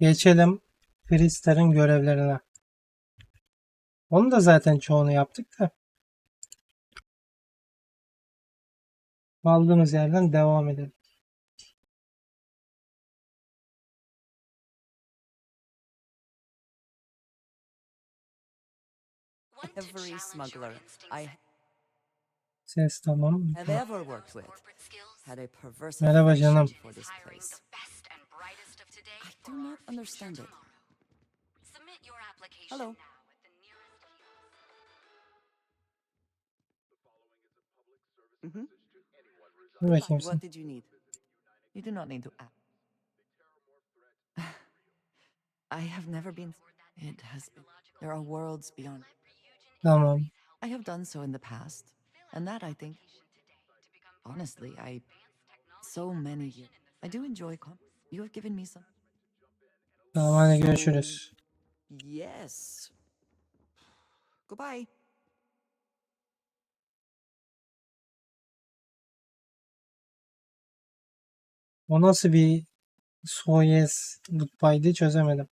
Geçelim Freestar'ın görevlerine. Onu da zaten çoğunu yaptık da. Kaldığımız yerden devam edelim. Every smuggler I Ses tamam. have ever worked with had a perverse Merhaba affection canım. for this place. I do not understand it. Hello. Mm-hmm. Dur bakayım sen. What did you need? You do not need to ask. I have never been. It has been. There are worlds beyond. Tamam. I have done so in the past, and that I think. Honestly, so many years. I do enjoy. You have given me some. Tamam hadi görüşürüz. Yes. Goodbye. O nasıl bir so yes goodbye'di çözemedim.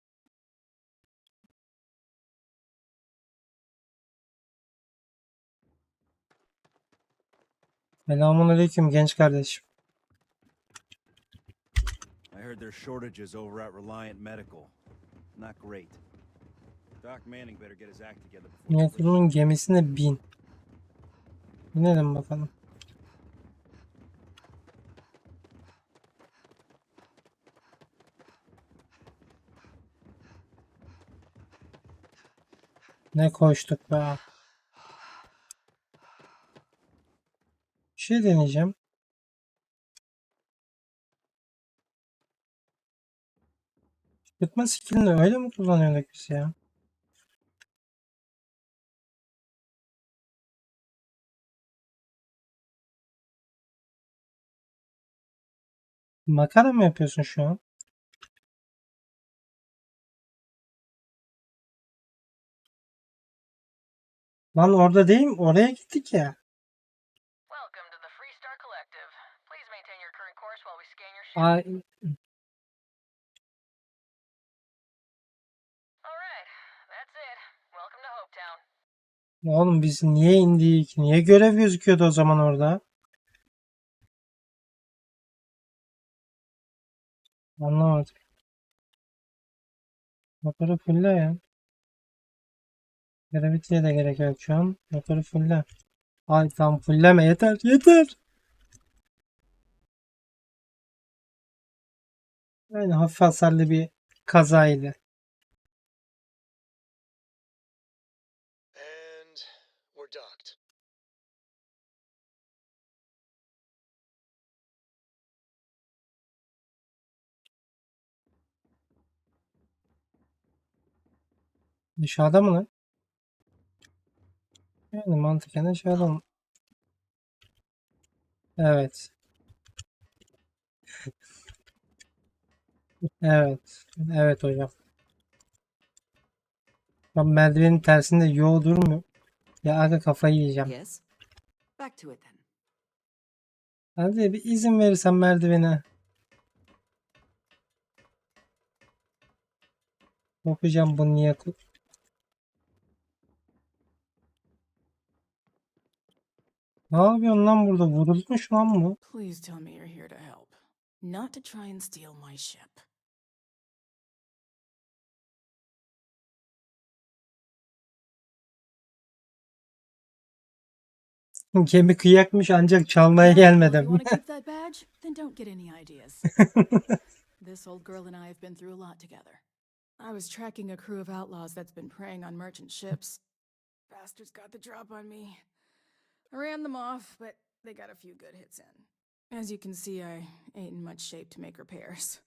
Selamünaleyküm genç kardeşim. I heard there's shortages over at Reliant Medical. Not great. Doc Manning better get his act together before. Necron'un gemisine bin. Binelim bakalım. Ne koştuk be. Bir şey deneyeceğim. Çıkma skillini öyle mi kullanıyorduk biz ya? Makara mı yapıyorsun şu an? Lan orada değil mi? Oraya gittik ya. Welcome to the Freestar Collective. Please maintain your current course while we scan your ship. Ay, Alright, that's it. Welcome to Hopetown. oğlum biz niye indik? Niye görev gözüküyordu o zaman orada? Anlamadım. Motoru fulle ya. Gravity'ye de gerek yok şu an. Motoru fulle. Ay tam fulleme yeter yeter. Yani hafif hasarlı bir kazaydı. And we're docked. Aşağıda mı lan? Yani mantıken aşağıda mı? Evet. Evet. Evet hocam. Ben merdivenin tersinde yo durmuyor. Ya aga kafayı yiyeceğim. Yes. Back to it then. Hadi bir izin verirsen merdivene. Yapacağım bunu niye? Ne yapıyorsun lan burada? Vurulmuş lan bu. Please tell me you're here to help, not to try and steal my ship. Gemi kıyakmış ancak çalmaya Well, if you gelmedim. want to keep that badge, then don't get any ideas. This old girl and I have been through a lot together. I was tracking a crew of outlaws that's been preying on merchant ships. Bastards got the drop on me. I ran them off, but they got a few good hits in. As you can see, I ain't in much shape to make repairs.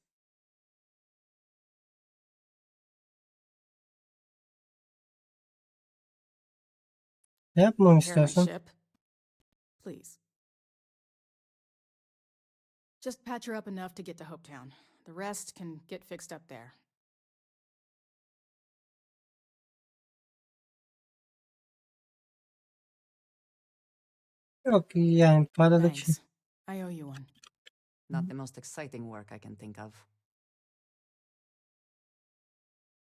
Ne yapmamı Repair my istiyorsun? ship, please. Just patch her up enough to get to Hopetown. The rest can get fixed up there. Yok yani paralık şey. Thanks. I owe you one. Not the most exciting work I can think of.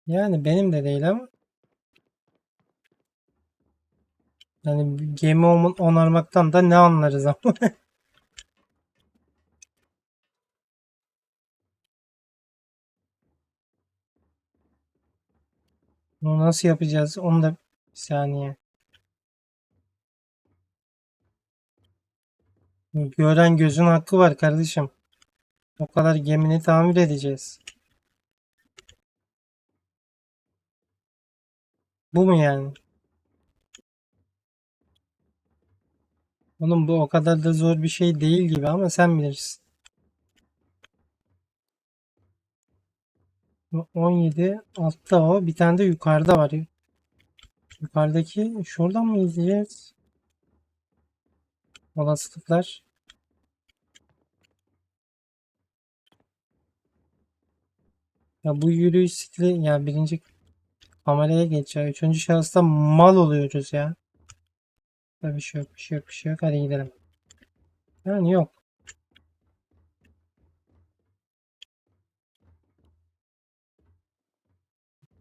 Yani benim de değil ama yani gemi onarmaktan da ne anlarız ama. Bunu nasıl yapacağız? Onu da bir saniye. Gören gözün hakkı var kardeşim. O kadar gemini tamir edeceğiz. Bu mu yani? Oğlum bu o kadar da zor bir şey değil gibi ama sen bilirsin. 17 altta o. Bir tane de yukarıda var. Yukarıdaki şuradan mı izleyeceğiz? Olasılıklar. Ya bu yürüyüş stili ya birinci kameraya geç ya. Üçüncü şahısta mal oluyoruz ya. Bir şey yok, bir şey yok, bir şey yok. Hadi gidelim. Yani yok.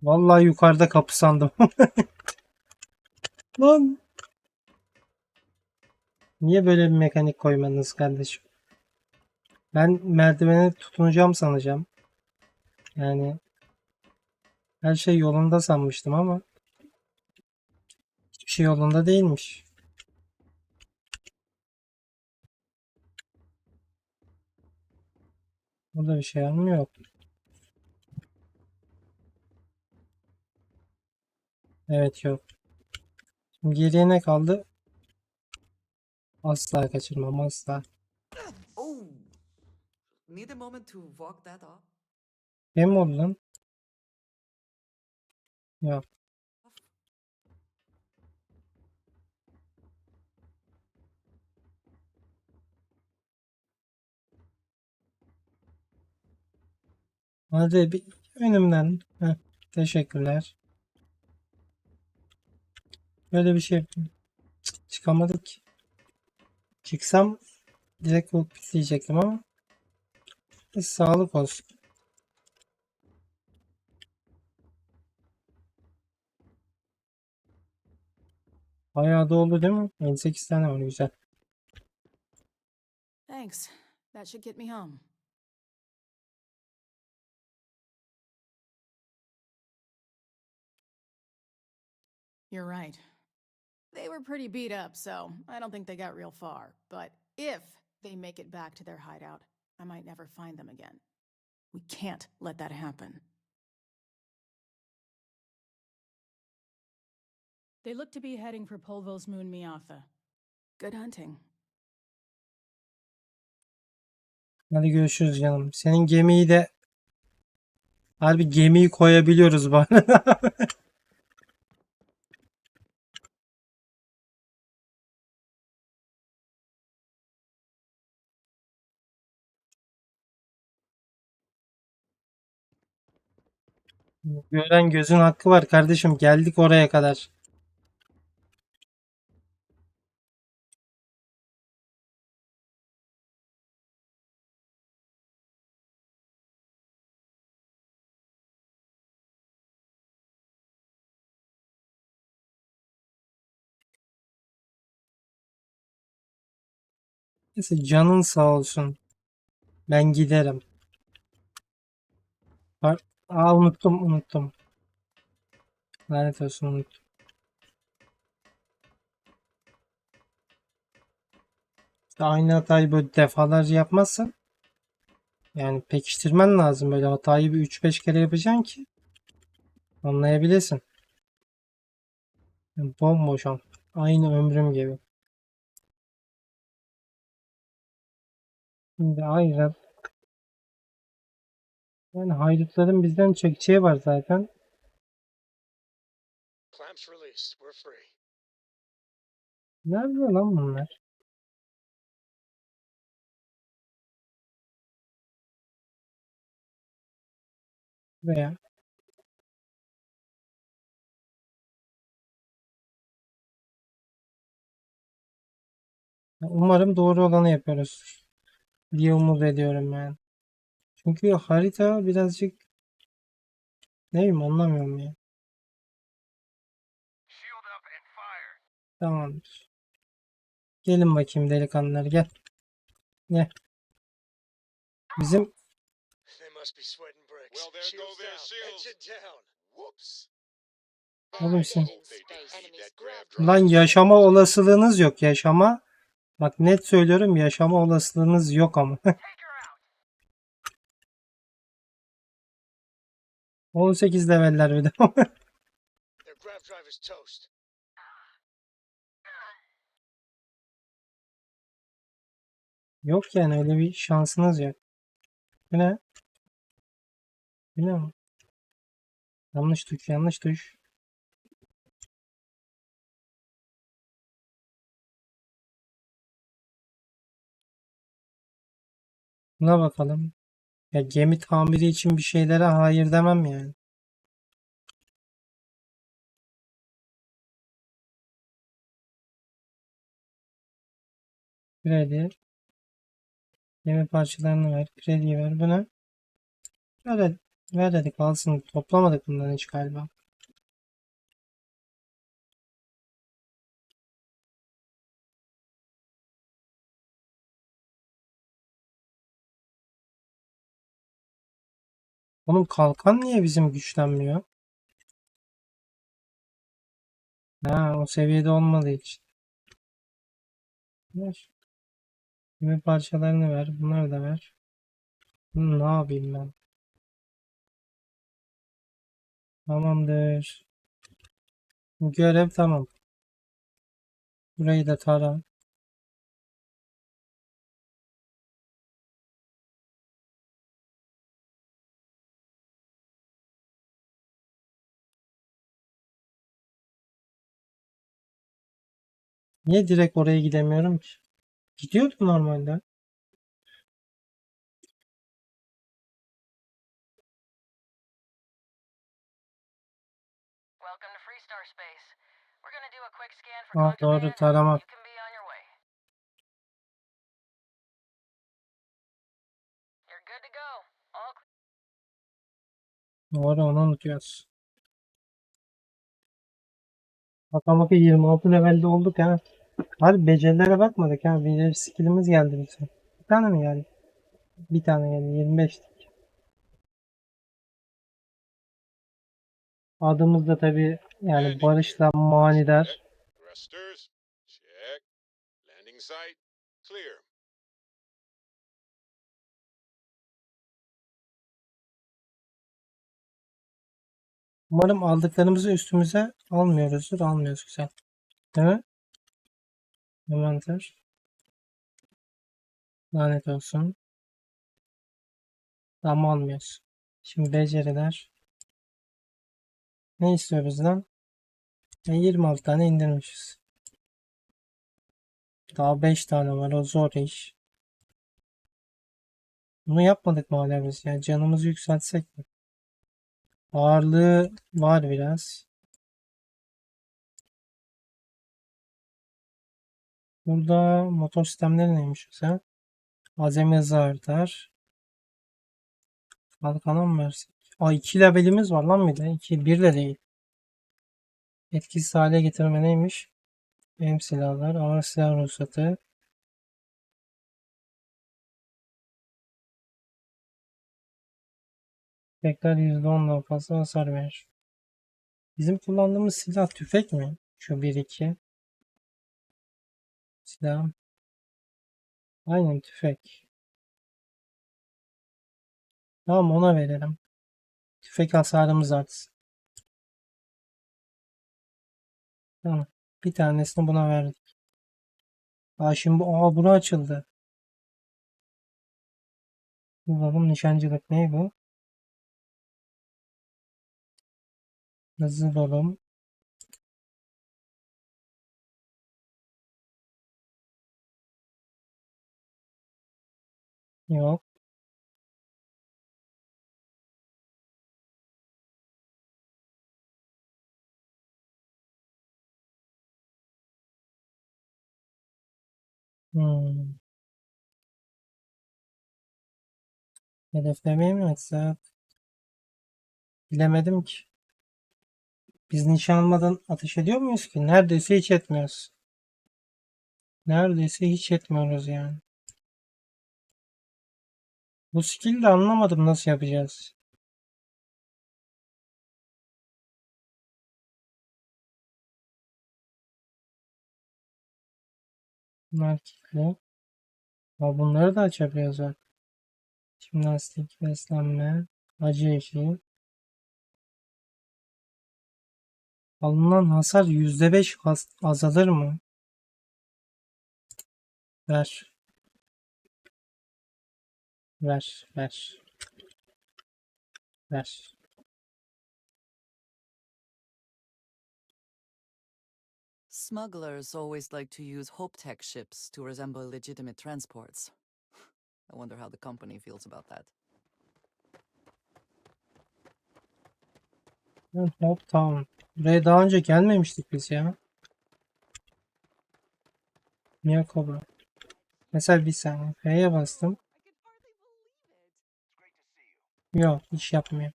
Vallahi yukarıda kapı sandım. Lan niye böyle bir mekanik koymadınız kardeşim? Ben merdivene tutunacağım sanacağım. Yani her şey yolunda sanmıştım ama hiçbir şey yolunda değilmiş. Burada bir şey var mı? Yok. Evet yok. Şimdi geriye ne kaldı? Asla kaçırmam asla. Oh! Need a moment to walk that off? Benim mi oldu lan? Yok. Hadi bir önümden. Heh, teşekkürler. Böyle bir şey çıkamadık ki. Çıksam direkt kokpit diyecektim ama sağlık olsun. Bayağı da oldu değil mi? 58 tane var güzel. Thanks. That should get me home. You're right. They were pretty beat up, so I don't think they got real far. But if they make it back to their hideout, I might never find them again. We can't let that happen. They look to be heading for Polvo's moon Miatha. Good hunting. Hadi görüşürüz canım. Senin gemiyi de harbi gemiyi koyabiliyoruz bu arada. Gören gözün hakkı var kardeşim. Geldik oraya kadar. Neyse canın sağ olsun. Ben giderim. Unuttum. Lanet olsun unuttum. İşte aynı hatayı böyle defalarca yapmazsan yani pekiştirmen lazım. Böyle hatayı bir 3-5 kere yapacaksın ki anlayabilesin. Yani bomboş an. Aynı ömrüm gibi. Şimdi ayrı. Yani haydutların bizden çekeceği var zaten. Clamps released. We're free. Nerede lan bunlar? Veya umarım doğru olanı yapıyoruz diye umut ediyorum yani. Çünkü harita birazcık Ne bileyim anlamıyorum ya. Shield up and fire. Tamamdır. Gelin bakayım delikanlılar gel. Gel. Bizim They must be sweating bricks. Well, there go Shields their down. shields. Engine down. Whoops. oğlum I sen. hope they defeat that grav Lan drive. yaşama olasılığınız yok. Yaşama. Bak net söylüyorum yaşama olasılığınız yok ama. Take her out. 18 leveller bir de. Their grav drive is toast. Yok yani öyle bir şansınız yok. Bu ne? Bu ne? Yanlış tuş, yanlış tuş. Buna bakalım. Ya gemi tamiri için bir şeylere hayır demem yani. Kredi. Gemi parçalarını ver. Krediyi ver. Bu ne? Ver, ver dedik alsın. Toplamadık bundan hiç galiba. Onun kalkan niye bizim güçlenmiyor? Ha o seviyede olmadığı için. Ver. Gemi parçalarını ver. Bunları da ver. Ne yapayım ben? Tamamdır. Görev tamam. Burayı da tara. Niye direkt oraya gidemiyorum ki? Gidiyordum normalde. Welcome to Freestar space. We're gonna do a quick scan for Aa, doğru contraband. tarama. You can be on your way. You're good to go. All Doğru onu unutuyoruz. Baka 26 levelde olduk ha. Hadi becerilere bakmadık ha. Beceri skillimiz geldi bize. Bir tane mi geldi? Bir tane geldi. 25. Adımız da tabii yani Engine Barış'la gear. manidar. Check. Thrusters. Check. Landing site. Clear. Umarım aldıklarımızı üstümüze almıyoruzdur. Almıyoruz güzel. Değil mi? Envanter. Lanet olsun. Ama almıyoruz. Şimdi beceriler. Ne istiyoruz lan? 26 tane indirmişiz. Daha 5 tane var. O zor iş. Bunu yapmadık mı hala biz? Yani canımızı yükseltsek mi? Ağırlığı var biraz. Burada motor sistemleri neymiş mesela? Azami hızı artar. Kalkana mı versek? Aa 2 levelimiz var lan bir de. 2, 1 de değil. Etkisiz hale getirme neymiş? Benim silahlar, ağır silah ruhsatı. Tekrar %10 daha fazla hasar verir. Bizim kullandığımız silah tüfek mi? Şu 1-2. Silah. Aynen tüfek. Tamam ona verelim. Tüfek hasarımız artsın. Tamam. Bir tanesini buna verdik. Şimdi bura açıldı. Bakalım nişancılık ne bu? Hızlı dolum. Yok. Hmm. Hedeflemeye mi açsak? Bilemedim ki. Biz nişan almadan ateş ediyor muyuz ki? Neredeyse hiç etmiyoruz. Neredeyse hiç etmiyoruz yani. Bu skill'i de anlamadım nasıl yapacağız. Bunlar kilitli. Ama bunları da açabiliyoruz bak. Jimnastik, beslenme, acı eşiği. Alınan hasar %5 azalır mı? Ver. Ver. Ver. Ver. Smugglers always like to use Hope Tech ships to resemble legitimate transports. I wonder how the company feels about that. Hop tamam. Buraya daha önce gelmemiştik biz ya. Niye kobra? Mesela bir saniye. F'ye bastım. Yok hiç yapmıyor.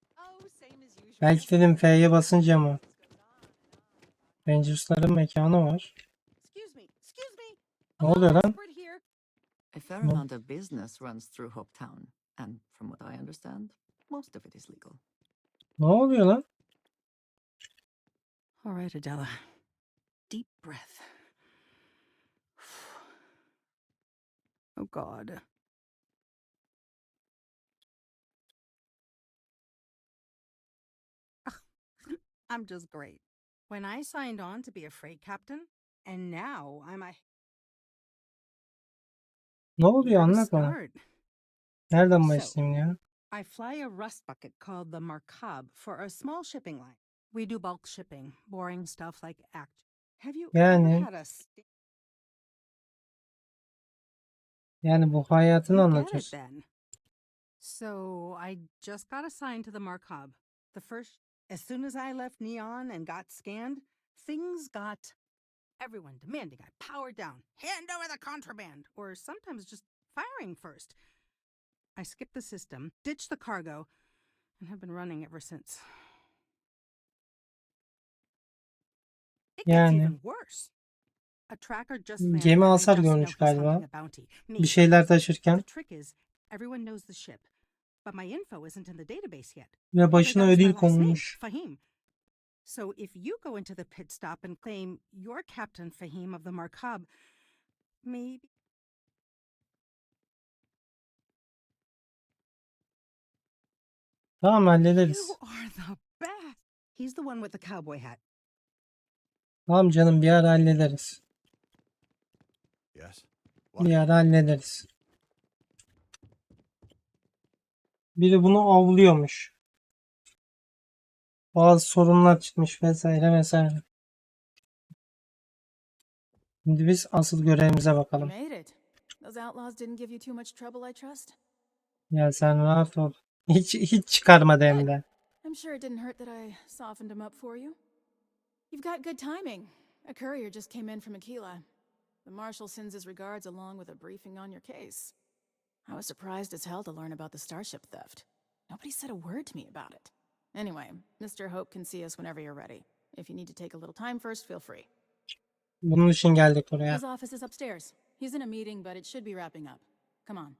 Belki dedim F'ye basınca mı? Rangers'ların mekanı var. Ne oluyor lan? A fair No. amount of business runs through Hope Town, and from what I understand, most of it is legal. Ne oluyor lan? All right, Adela. Deep breath. Oh, God. I'm just great. When I signed on to be a freight captain, and now I'm a... Ne oluyor Where to anlat bana. start? Nereden So, başlayayım ya? I fly a rust bucket called the Markab for a small shipping line. We do bulk shipping, boring stuff like act. Have you ever Yani had a... yani bu hayatını You get it anlatıyorsun. then. So I just got assigned to the Markab. As soon as I left Neon and got scanned, things got everyone demanding I power down, hand over the contraband, or sometimes just firing first. I skipped the system, ditched the cargo, and have been running ever since. It gets Yani even worse. A tracker just vanished gemi and I hasar just know görmüş he's galiba. hunting a bounty. Bir Me. şeyler The taşırken trick is, everyone knows the ship, but my info isn't in the database yet. ve All they başına got is my ödül last name, konmuş. Fahim. So if you go into the pit stop and claim you're Captain Fahim of the Markab, maybe... Tamam hallederiz. You are the best. He's the one with the cowboy hat. Tamam canım bir ara hallederiz. Yes? Bir ara hallederiz. Biri bunu avlıyormuş. Bazı sorunlar çıkmış vesaire vesaire. Şimdi biz asıl görevimize You bakalım. made it. Those outlaws didn't give you too much trouble, I trust? Ya sen rahat ol. Hiç çıkarmadı hem de. I'm sure it didn't hurt that I softened him up for you. You've got good timing. A courier just came in from Aquila. The marshal sends his regards along with a briefing on your case. I was surprised as hell to learn about the starship theft. Nobody said a word to me about it. Anyway, Mr. Hope can see us whenever you're ready. If you need to take a little time first, feel free. Bunun için geldik oraya. His office is upstairs. He's in a meeting, but it should be wrapping up. Come on.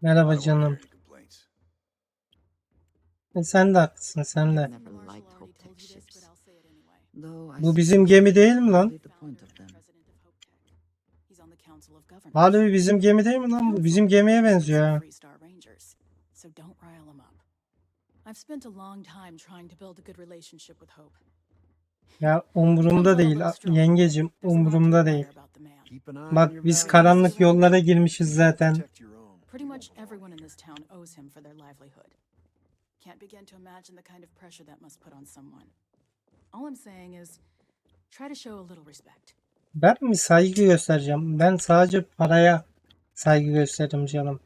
Merhaba canım. Sen de haklısın sen de. I've never liked Hope Tech ships. Though I Bu bizim gemi değil mi lan? see the point of them. He's on the Council of Governors. Harbi bizim gemi değil mi lan? Bu bizim gemiye benziyor ha. Freestar Rangers, so don't rile him up. I've spent a long time trying to build a good relationship with Hope. Ya umurumda değil yengecim, umurumda değil. Bak biz karanlık yollara girmişiz zaten. Pretty much everyone in this town owes him for their livelihood. Can't begin to imagine the kind of pressure that must put on someone. All I'm saying is, try to show a little respect. Ben mi saygı göstereceğim? Ben sadece paraya saygı gösteririm canım.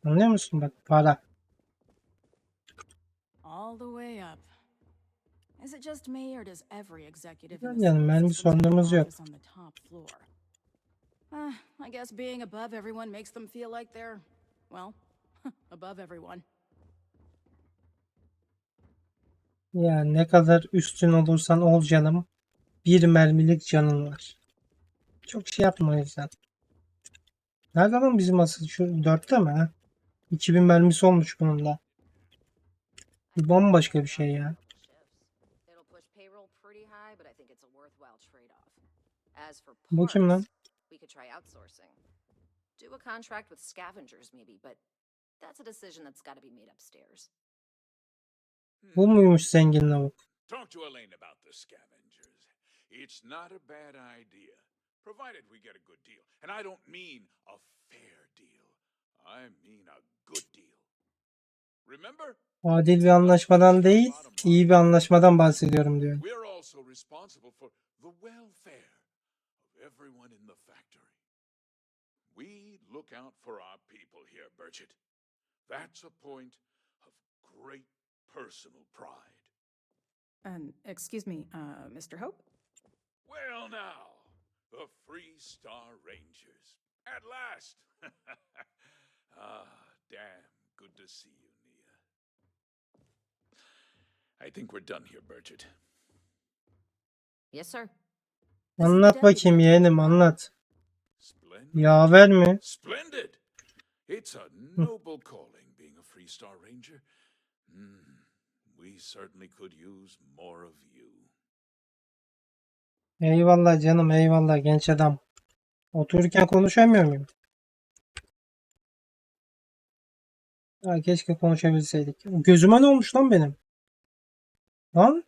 Anlıyor musun? Bak para. All the way up. Is it just me or does every executive in the Güzel canım, city benim bir system have an sorunumuz yok. office on the top floor? I guess being above everyone makes them feel like they're, well, Above everyone. Ya ne kadar üstün olursan ol canım. Bir mermilik canın var. Çok şey yapma o yüzden. Nerede lan bizim asıl? Şu 4'te mi ha? 2000 mermisi olmuş bunun da. Bu bambaşka bir şey ya. It'll push payroll pretty high, but I think it's a worthwhile trade-off. As for Bu kim lan? parts, we could try outsourcing. Do a contract with scavengers maybe, but that's a decision that's got to be made upstairs. Bu muymuş zengin lavuk? Talk to Elaine about the scavengers. It's not a bad idea, provided we get a good deal. And I don't mean a fair deal. I mean a good deal. Remember? Adil bir anlaşmadan değil, iyi bir anlaşmadan bahsediyorum diyor. We're also responsible for the welfare of everyone in the factory. We look out for our people here, Burchett. That's a point of great personal pride. And excuse me, Mr. Hope? Well, now, the Freestar Rangers. At last! Damn good to see you, Nia. I think we're done here, Burchett. Yes, sir. Anlat bakayım yeğenim anlat. Splendid. Yaver mi? Splendid! It's a noble calling, being a Freestar Ranger. We certainly could use more of you. Eyvallah canım eyvallah genç adam. Otururken konuşamıyor muyum? Ya keşke konuşabilseydik. Gözüme ne olmuş lan benim? Lan?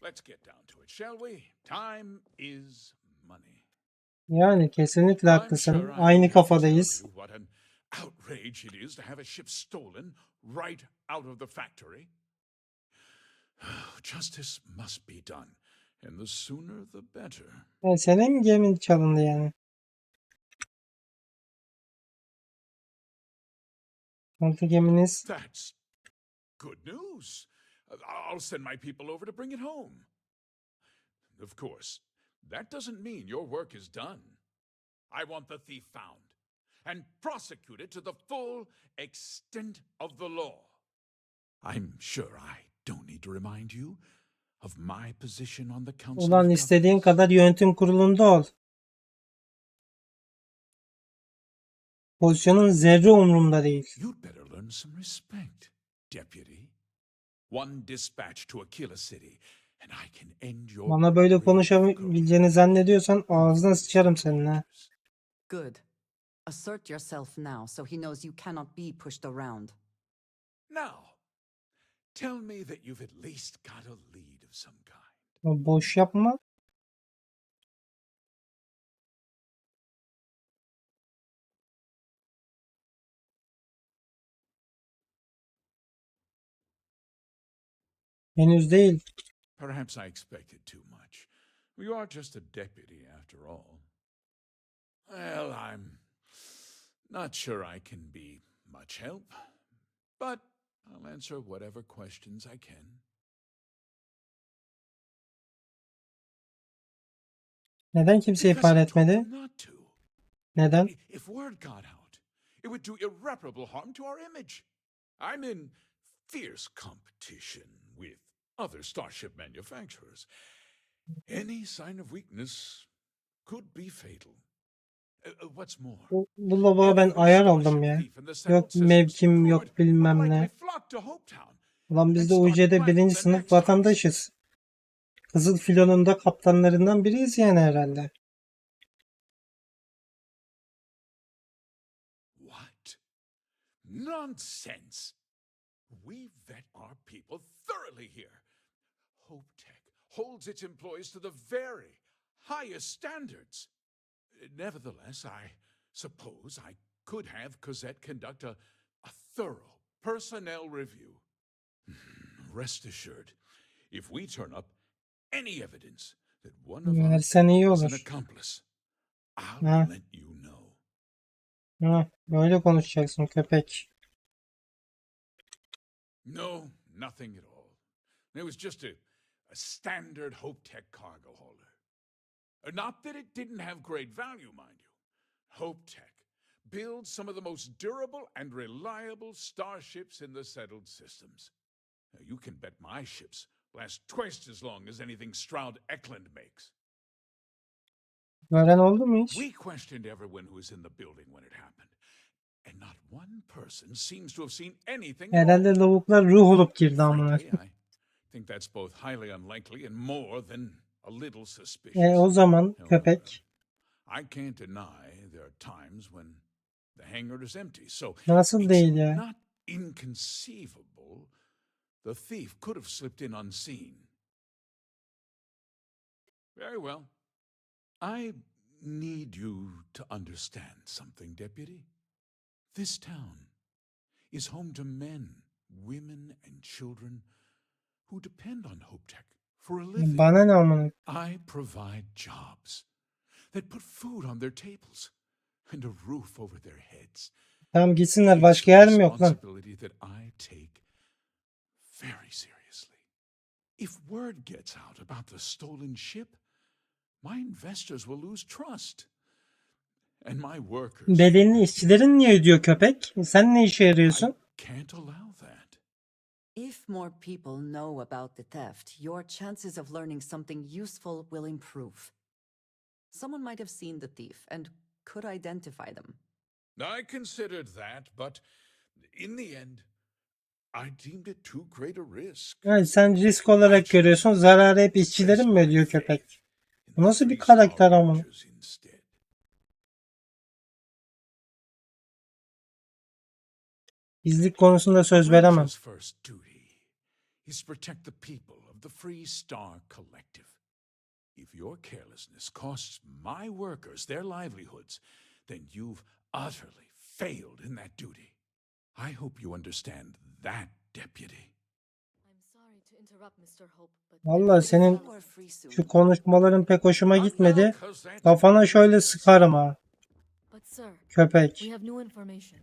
Let's get down to it, shall we? Time is money. Yani kesinlikle I'm haklısın. sure I don't Aynı have to tell kafadayız. you what an outrage it is to have a ship stolen right out of the factory. Justice must be done, and the sooner the better. Senin gemin çalındı yani. Altı geminiz. That's good news. I'll send my people over to bring it home. Of course, that doesn't mean your work is done. I want the thief found and prosecuted to the full extent of the law. I'm sure I don't need to remind you of my position on the Council Ulan of istediğin Governors. kadar yönetim kurulunda ol. Pozisyonun zerre umurumda değil. You'd better learn some respect, deputy. One dispatch to Aquila City, and I can end your Bana böyle parade of konuşabileceğini zannediyorsan ağzına sıçarım senin ha. Good. Assert yourself now so he knows you cannot be pushed around. Now, tell me that you've at least got a lead of some kind. Boş yapma. Henüz değil. Perhaps I expected too much. You are just a deputy after all. Well, I'm not sure I can be much help, but I'll answer whatever questions I can. Neden kimse Because ihbar I told etmedi? you not to. Neden? If word got out, it would do irreparable harm to our image. I'm in fierce competition with other starship manufacturers. Any sign of weakness could be fatal. What's more, Bu lavuğa ben ayar oldum ya. Yok mevkim yok bilmem ne. Ulan biz de UC'de birinci sınıf vatandaşız. Kızıl Filo'nun da kaptanlarından biriyiz yani herhalde. What? Nonsense! We vet our people thoroughly here. Hope Tech holds its employees to the very highest standards. Nevertheless, I suppose I could have Cosette conduct a thorough personnel review. Rest assured, if we turn up any evidence that one of us Versen iyi is an olur. accomplice, I'll Ha. let you know. Ha, böyle konuşacaksın köpek. No, nothing at all. It was just a standard Hope Tech cargo holder. Not that it didn't have great value, mind you. Hope Tech build some of the most durable and reliable starships in the settled systems. Now, you can bet my ships last twice as long as anything Stroud Eklund makes. Gören oldu mu hiç? We questioned everyone who was in the building when it happened, and not one person seems to have seen anything at all. Herhalde lavuklar ruh olup girdi amına. Frankly, I think that's both highly unlikely and more than a little O suspicious. zaman However, köpek I can't deny there are times when the hangar is empty, so nasıl it's değil ya? not inconceivable the thief could have slipped in unseen. Very well. I need you to understand something, Deputy. This town is home to men, women, and children who depend on HopeTech for a living. Bana ne amına? I provide jobs that put food on their tables and a roof over their heads. Tamam gitsinler. It's Başka a yer mi yok lan? responsibility that I take very seriously. If word gets out about the stolen ship, my investors will lose trust. And my workers Bedelini işçilerin niye ödüyor köpek? Sen ne işe yarıyorsun? can't allow that. If more people know about the theft, your chances of learning something useful will improve. Someone might have seen the thief and could identify them. I considered that, but in the end, I deemed it too great a risk. Yani sen risk olarak görüyorsun. Zararı hep işçilerin mi ödüyor köpek? Bu nasıl bir karakter amına? Gizlilik konusunda söz veremem. Ranger's first duty is to protect the people of the Freestar Collective. If your carelessness costs my workers their livelihoods, then you've utterly failed in that duty. I hope you understand that, Deputy. I'm sorry to interrupt, Mr. Hope, but Vallahi senin You are free soon. şu konuşmaların pek hoşuma gitmedi. Kafana şöyle sıkarım ha. But sir, Köpek. we have new information.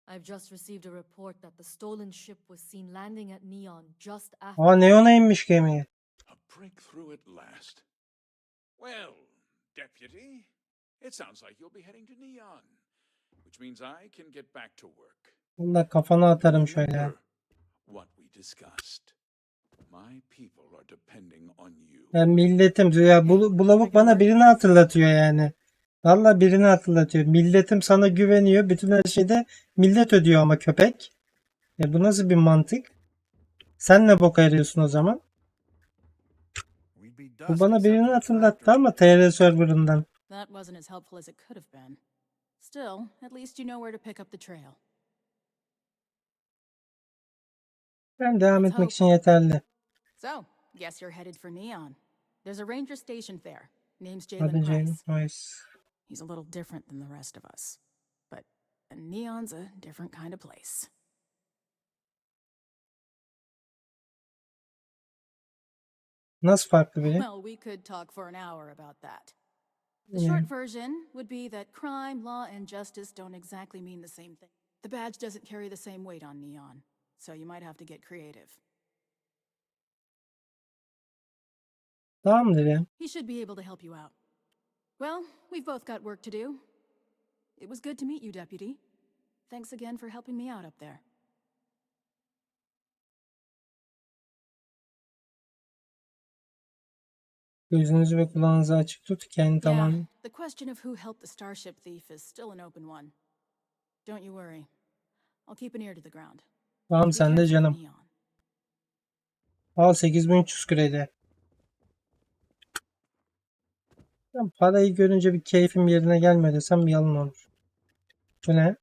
I've just received a report that the stolen ship was seen landing at Neon just after. Aa Neon'a inmiş gemiye. A breakthrough at last. Well, Deputy, it sounds like you'll be heading to Neon, which means I can get back to work. Vallahi kafana atarım şöyle. Remember what we discussed. My people are depending on you. Ben milletim diyor ya bu lavuk bana birini hatırlatıyor yani. Vallahi birini hatırlatıyor. Milletim sana güveniyor. Bütün her şeyde millet ödüyor ama köpek. Bu nasıl bir mantık? Sen ne boka yarıyorsun o zaman? Bu bana birini hatırlattı ama TR serverından. That wasn't as helpful as it could have been. Still, at least you know where to pick up the trail. Ben devam etmek için yeterli. So, guess you're headed for Neon. There's a ranger stationed there. Name's Hadi Jalen Jane. Price. Nice. He's a little different than the rest of us. But Neon's a different kind of place. Nasıl farklı biri? Well, we could talk for an hour about that. The Yeah. short version would be that crime, law, and justice don't exactly mean the same thing. The badge doesn't carry the same weight on Neon, so you might have to get creative. Tamamdır ya. He should be able to help you out. Well, we've both got work to do. It was good to meet you, Deputy. Thanks again for helping me out up there. Gözünüzü ve kulağınızı açık tut. Kendi Yeah, tamam. the question of who helped the Starship thief is still an open one. Don't you worry. I'll keep an ear to the ground. Tamam Be sen de careful, canım. Neon. Al 8300 kredi. Ben parayı görünce bir keyfim yerine gelmedi desem bir yalan olur. Bu ne?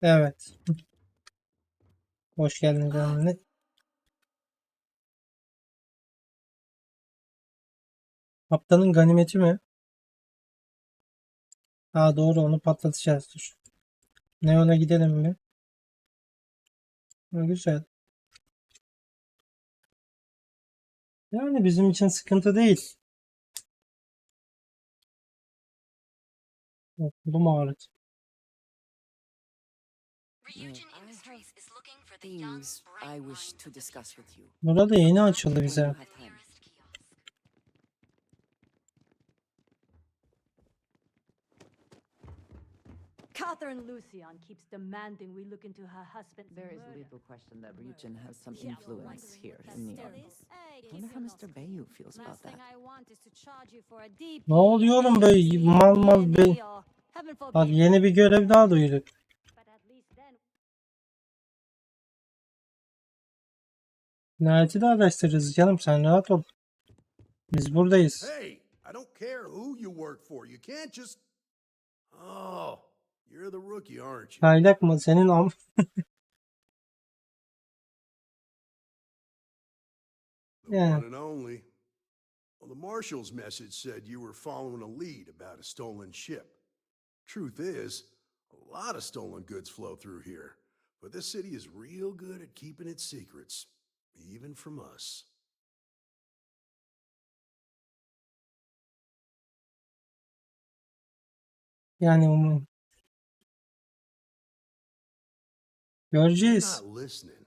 Evet. Hoş geldin canım. Ne? Kaptanın ganimeti mi? Ha doğru onu patlatacağız. Dur. Neon'a gidelim mi? Ha, güzel. Yani bizim için sıkıntı değil. Kolum ağrıdı. Things I wish to discuss with you. Burada yeni açıldı When you bize. have time. Catherine Lucian keeps demanding we look into her husband's There is murder. little question that Ryujin has some Yeah, influence here in Neon. Hey, Wonder how Mr. Bayu feels about last that. thing I want is to charge you for a DP. Ne oluyor oğlum böyle mal mal be. Bak yeni bir görev daha duyduk. But at least then Cinayeti de araştırırız canım, sen rahat ol. Biz buradayız. Hey, I don't care who you work for. You can't just. Oh, you're the rookie, aren't you? Çaylak mı senin The Yeah. one and only. Well, the marshal's message said you were following a lead about a stolen ship. Truth is, a lot of stolen goods flow through here, but this city is real good at keeping its secrets, even from us. Yani You're göreceğiz. not listening.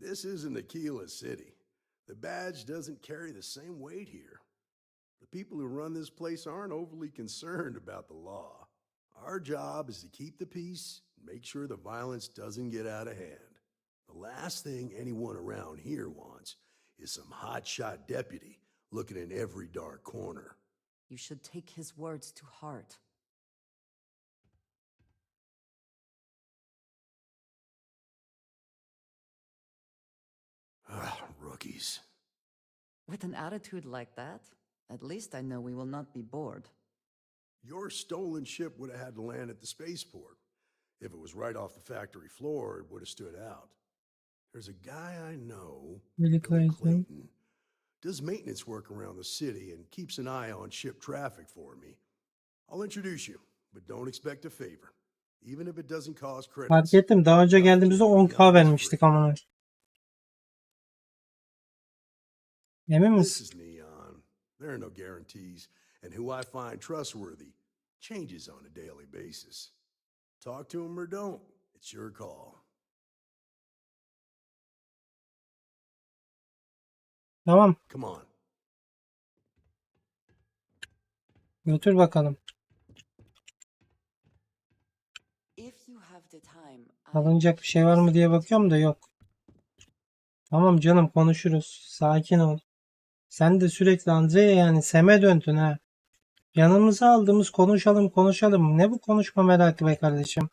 This isn't Aquila City. The badge doesn't carry the same weight here. The people who run this place aren't overly concerned about the law. Our job is to keep the peace and make sure the violence doesn't get out of hand. The last thing anyone around here wants is some hotshot deputy looking in every dark corner. You should take his words to heart. Rookies. With an attitude like that, at least I know we will not be bored. Your stolen ship would have had to land at the spaceport. If it was right off the factory floor, it would have stood out. There's a guy I know, Billy Billy Clayton. Clayton, does maintenance work around the city and keeps an eye on ship traffic for me. I'll introduce you, but don't expect a favor, even if it doesn't cost Fark credits. ettim, daha önce geldiğimizde 10K vermiştik ama. Emin This misin? is Neon. There are no guarantees, and who I find trustworthy changes on a daily basis. Talk to him or don't. It's your call. Tamam, Come on. götür bakalım. If you have the time, Alınacak bir şey var mı diye bakıyorum da yok. Tamam canım, konuşuruz. Sakin ol. Sen de sürekli Andre'ye yani Sem'e döndün ha. Yanımıza aldığımız konuşalım konuşalım. Ne bu konuşma merakı be kardeşim.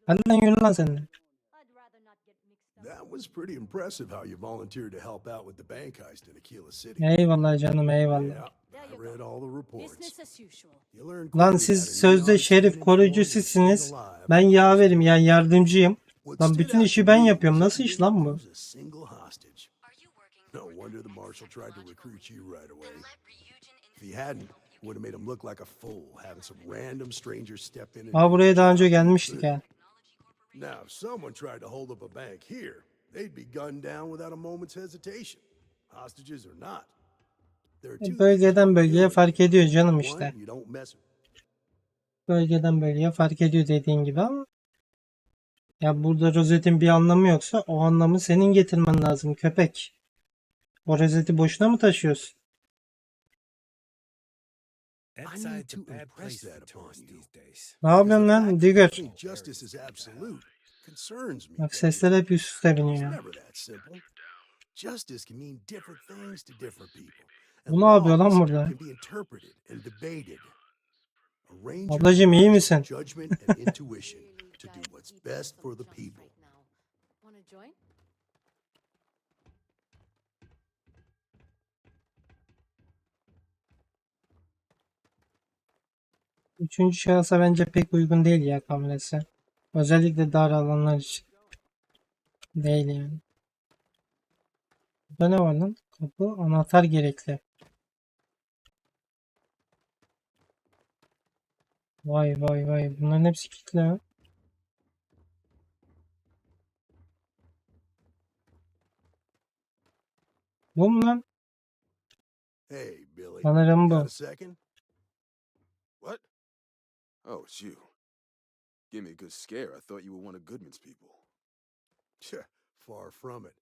Hadi lan yürü lan sen de. I'd rather not get mixed up. That was pretty impressive how you volunteered to help out with the bank heist in Aquila City. Eyvallah canım, eyvallah. Yeah, I read all the reports. Business as usual. You learn Lan quickly siz that a sözde Neon şerif student koruyucu informed is sizsiniz. still alive. Ben yaverim yani yardımcıyım. What Lan stood bütün out işi to ben me yapıyorum. was Nasıl that iş lan bu? there was a single hostage. No wonder the marshal tried to recruit you right away. If he hadn't, it would have made him look like a fool, having some random stranger step in and Aa, do buraya the daha önce job he gelmiştik couldn't. ha. Now, if someone tried to hold up a bank here, they'd be gunned down without a moment's hesitation. Hostages or not. There are two things Bölgeden about bölgeye killing fark people. ediyor canım One, işte. you don't mess Bölgeden bölgeye fark ediyor dediğin gibi ama. Ya burada rozetin bir anlamı yoksa o anlamı senin getirmen lazım köpek. O rozeti boşuna mı taşıyorsun? I need to impress that upon you. Ne yapıyorsun lan I Digger? think justice is absolute. Concerns me. Bak sesler hep üst üste It's biniyor ya. never that simple. Justice can mean different things to different people. Bu ne yapıyor lan laws burada? can be interpreted and debated. Arrange your Ablacım iyi minds misin? with judgment and intuition to do what's best for the people. Wanna join? Üçüncü şahısa bence pek uygun değil ya kamerası. Özellikle dar alanlar için. Değil yani. Burada ne var lan? Kapı, anahtar gerekli. Vay vay vay. Bunların hepsi kilitli ha. Bu mu lan? Hey, Billy. Sanırım Got bu. a second? What? Oh, it's you. gave me a good scare. I thought you were one of Goodman's people. Far from it.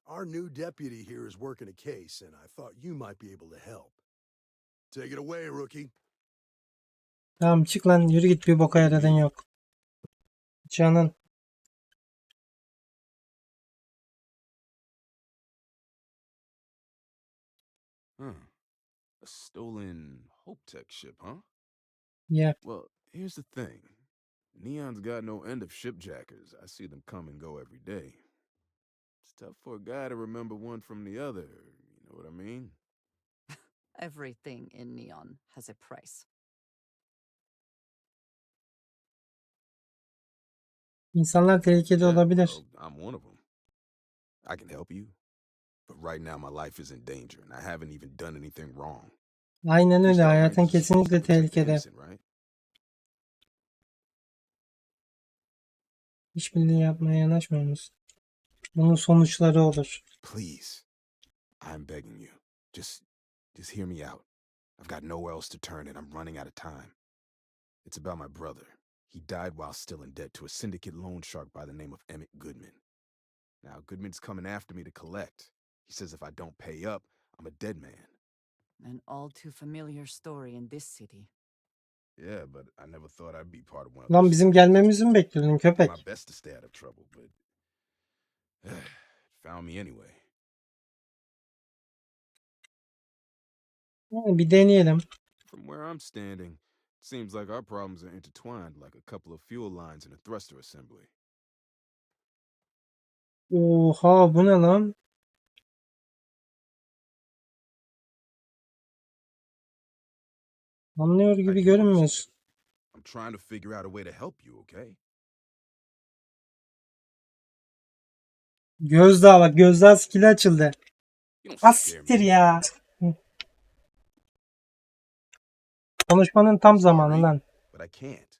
Our new deputy here is working a case, and I thought you might be able to help. Take it away, rookie. Tamam çık lan, yürü git, bir boka yaradın yok. Canın. A stolen Hope Tech ship, huh? Yeah. Well, here's the thing. Neon's got no end of shipjackers. I see them come and go every day. It's tough for a guy to remember one from the other, you know what I mean? Everything in Neon has a price. İnsanlar tehlikeli Yeah, olabilir. well, I'm one of them. I can help you. But right now my life is in danger and I haven't even done anything wrong. Aynen öyle. Freestar Hayatın Rangers are supposed to kesinlikle protect the tehlikede. innocent, right? İşbirliği yapmaya yanaşmıyor musun? Bunun sonuçları olur. Please. I'm begging you. Just hear me out. I've got nowhere else to turn and I'm running out of time. It's about my brother. He died while still in debt to a syndicate loan shark by the name of Emmett Goodman. Now, Goodman's coming after me to collect. He says if I don't pay up, I'm a dead man. An all too familiar story in this city. Yeah, but I never thought I'd be part of one of Lan those bizim stories. gelmemizi mi bekliyordun I did köpek? my best to stay out of trouble, but it found me anyway. Yani bir deneyelim. From where I'm standing, it seems like our problems are intertwined like a couple of fuel lines in a thruster assembly. Oha, bu ne lan? Anlıyor I gibi do görünmüyorsun. understand. I'm trying to figure out a way to help you, okay? Gözdağı, bak, gözdağı skill'i açıldı. You don't Az scare siktir me. ya. Konuşmanın tam zamanı Sorry, lan. but I can't.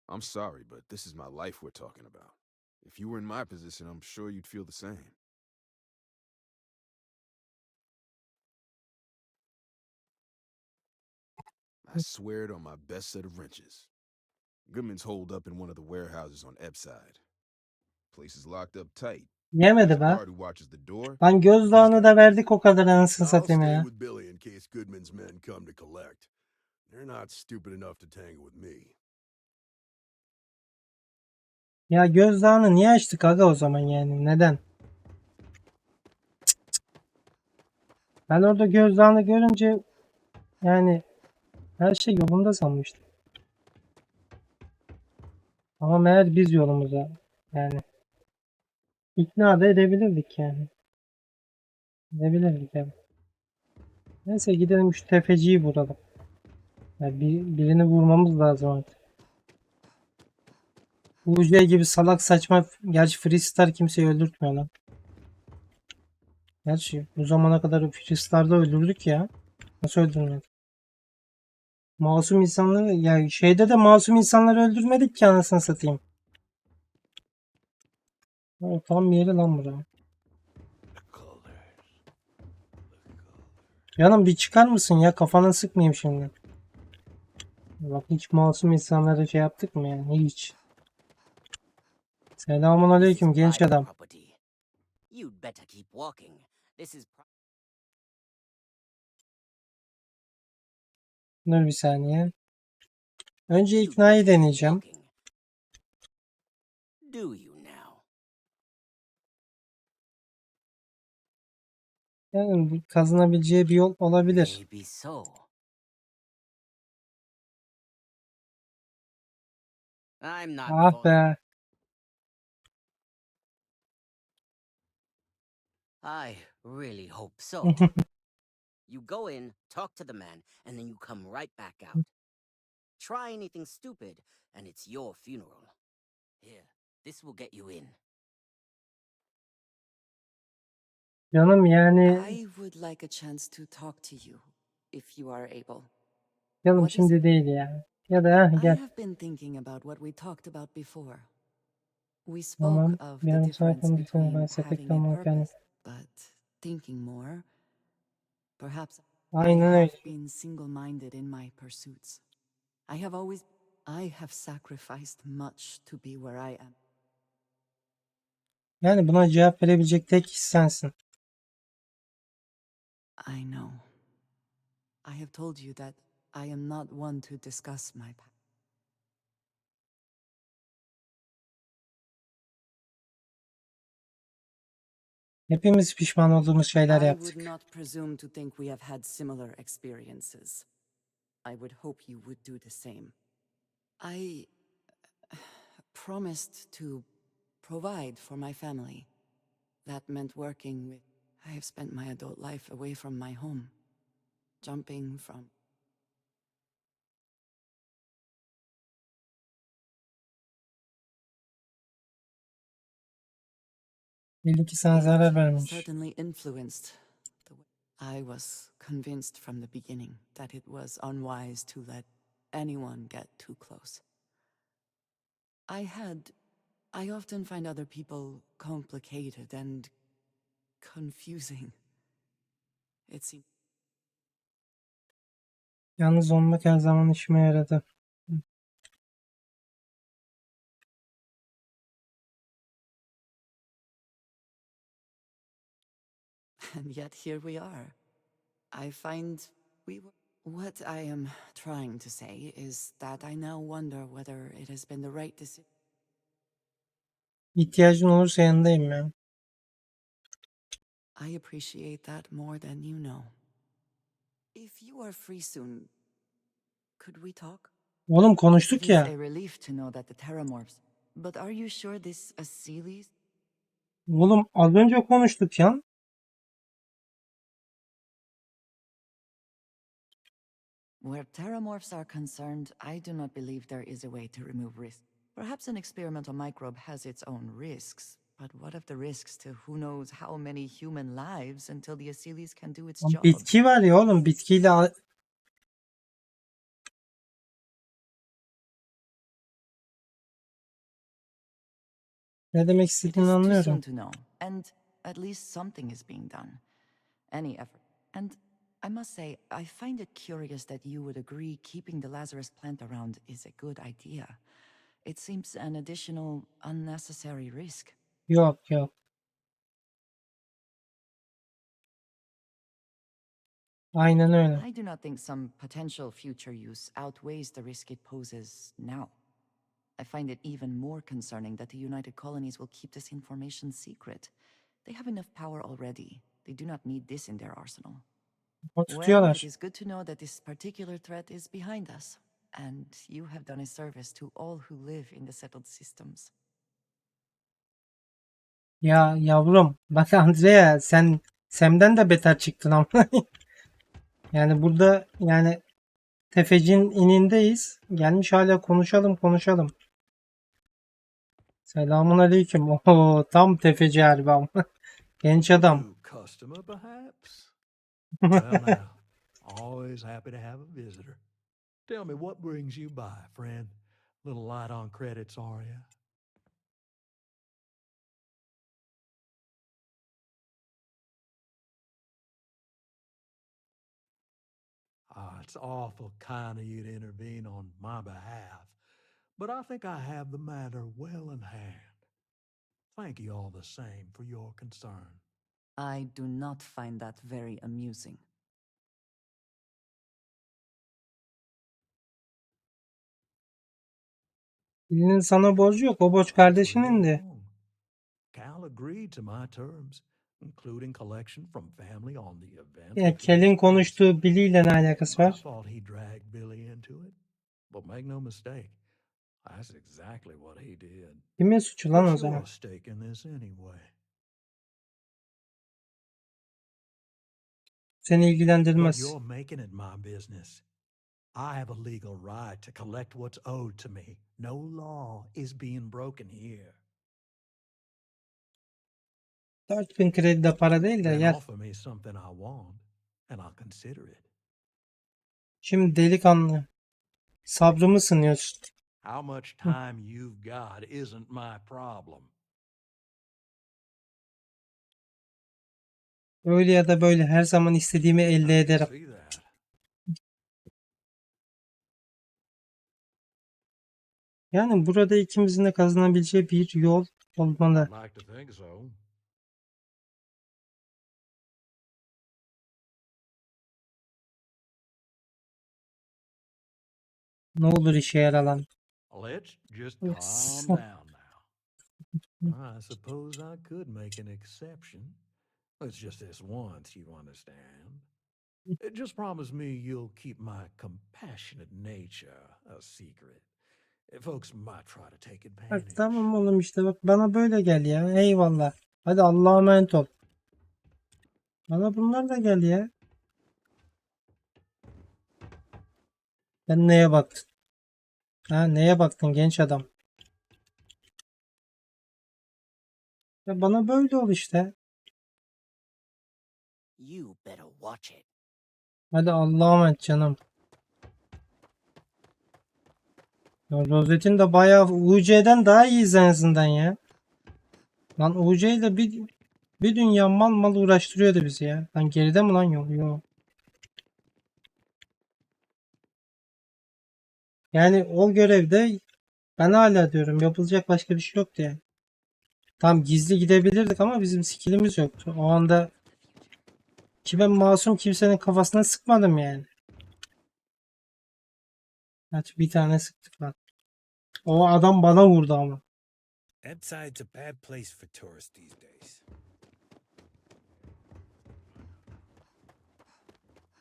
I'm sorry, but this is my life we're talking about. If you were in my position, I'm sure you'd feel the same. I swear it on my best set of wrenches. Goodman's holed up in one of the warehouses on Ebside. Place is locked up tight. Yemedi There's a be. guard who watches the door. Lan gözdağını da verdik o kadar, anasını I'll satayım stay ya. with Billy in case Goodman's men come to collect. They're not stupid enough to tangle with me. Ya gözdağını niye açtık aga o zaman yani? Neden? Ben orada gözdağını görünce yani her şey yolunda sanmıştım. Ama meğer biz yolumuza yani ikna da edebilirdik yani. Edebilirdik evet. Neyse gidelim şu tefeciyi vuralım. Yani birini vurmamız lazım artık. UC gibi salak saçma, gerçi Freestar kimseyi öldürtmüyor lan. Gerçi bu zamana kadar Freestar'da öldürdük ya. Nasıl öldürmedik? Masum insanları, ya şeyde de masum insanları öldürmedik ki anasını satayım. O tam bir yeri lan bura. Canım bir çıkar mısın ya, kafana sıkmayayım şimdi. Bak, hiç masum insanlara şey yaptık mı yani, hiç. Selamun aleyküm genç adam. You'd better keep walking. This is Dur bir saniye. Önce iknayı deneyeceğim. Do you now? Yani kazanabileceği bir yol olabilir. Maybe so. I'm not Ah be. I really hope so. You go in, talk to the man, and then you come right back out. Try anything stupid, and it's your funeral. Here, this will get you in. Canım yani I would like a chance to talk to you, if you are able. canım What is şimdi it? değil ya. Ya da I gel. have been thinking about what we talked about before. We Tamam. spoke of the Yarım saat difference öncesine between bahsettik having a tamam purpose, efendim. but thinking more, perhaps I Aynen have öyle. been single-minded in my pursuits. I have always I have sacrificed much to be where I am. Yani buna cevap verebilecek tek kişi sensin. I know. I have told you that I am not one to discuss my past. Hepimiz pişman olduğumuz şeyler I would yaptık. not presume to think we have had similar experiences. I would hope you would do the same. I promised to provide for my family. That meant working with... I have spent my adult life away from my home, jumping from... Belli ki sana zarar vermiş. certainly influenced the way I was convinced from the beginning that it was unwise to let anyone get too close. I often find other people complicated and confusing. It seems... Yalnız olmak her zaman işime yaradı. And yet here we are. I find we were... What I am trying to say is that I now wonder whether it has been the right decision. İhtiyacın olursa yanındayım ya. I appreciate that more than you know. If you are free soon, could we talk? Oğlum It konuştuk is ya. a relief to know that the Terramorphs... But are you sure this Aseles? Oğlum az önce konuştuk ya. Where Terramorphs are concerned, I do not believe there is a way to remove risk. Perhaps an experimental microbe has its own risks, but what of the risks to who knows how many human lives until the Aseles can do its job? Bitki var ya oğlum, bitkiyle ne demek It istediğini is too anlıyorum. soon to know, and at least something is being done. Any effort. And I must say, I find it curious that you would agree keeping the Lazarus plant around is a good idea. It seems an additional, unnecessary risk. Yok yok. Aynen öyle. I do not think some potential future use outweighs the risk it poses now. I find it even more concerning that the United Colonies will keep this information secret. They have enough power already. They do not need this in their arsenal. O Well, tutuyorlar. it is good to know that this particular threat is behind us. And you have done a service to all who live in the settled systems. Ya yavrum bak Andrea, sen Sem'den de beter çıktın ama. Yani burada yani tefecin inindeyiz. Gelmiş hala konuşalım. Selamun aleyküm. Oho, tam tefeci harbi ama. Genç adam. New customer, perhaps? Well, now, always happy to have a visitor. Tell me, what brings you by, friend? Little light on credits, are you? It's awful kind of you to intervene on my behalf, but I think I have the matter well in hand. Thank you all the same for your concern. I do not find that very amusing. Birinin sana borcu yok. O borç That's where kardeşinin you're de. wrong. Cal agreed to my terms, including collection from family on the event. Ya Kel'in konuştuğu Billy ile ne alakası I var? thought he dragged Billy into it, but make no mistake, that's exactly what he did. Kimin suçu lan o What's zaman? your stake in this anyway? Seni But ilgilendirmez. you're making it my business. I have a legal right to collect what's owed to me. No law is being broken here. 4000 kredi de para değil de Then gel. offer me something I want, and I'll consider it. Şimdi delikanlı. Sabrımı sınıyorsun. How much time you've got isn't my problem. Öyle ya da böyle her zaman istediğimi elde ederim. See that? Yani burada ikimizin de kazanabileceği bir yol olmalı. I'd like to think so. Ne olur işe yaralan. Let's just Yes. calm down now. I suppose I could make an exception. It's just this once, you understand. Just promise me you'll keep my compassionate nature a secret. Folks might try to take Bak advantage. tamam oğlum işte bak bana böyle gel ya. Eyvallah. Hadi Allah'a emanet ol. Bana bunlar da gel ya. Sen neye baktın? Ha neye baktın genç adam? Ya bana böyle ol işte. You better watch it. Hadi Allah'a emanet canım. Ya rozetin de bayağı UC'den daha iyi en azından ya. Lan UC ile bir dünya mal uğraştırıyordu bizi ya. Lan geride mi lan yol? Yok. Yani o görevde ben hala diyorum yapılacak başka bir şey yoktu yani. Tam gizli gidebilirdik ama bizim skillimiz yoktu. O anda ki ben masum kimsenin kafasına sıkmadım yani. Kaç bir tane sıktık lan. O adam bana vurdu ama. That side's a bad place for tourists these days.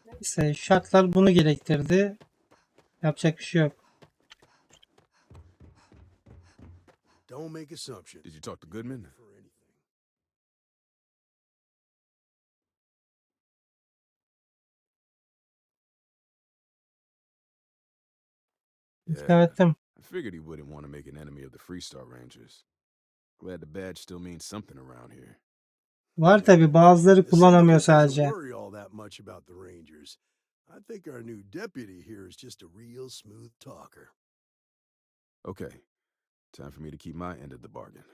Neyse şartlar bunu gerektirdi. Yapacak bir şey yok. Don't make assumptions. Did you talk to Goodman? For anything. Yeah, Ettim. I figured he wouldn't want to make an enemy of the Freestar Rangers. Glad the badge still means something around here. Var tabi bazıları The kullanamıyor syndicate doesn't sadece. worry all that much about the Rangers. I think our new deputy here is just a real smooth talker. Okay, time for me to keep my end of the bargain.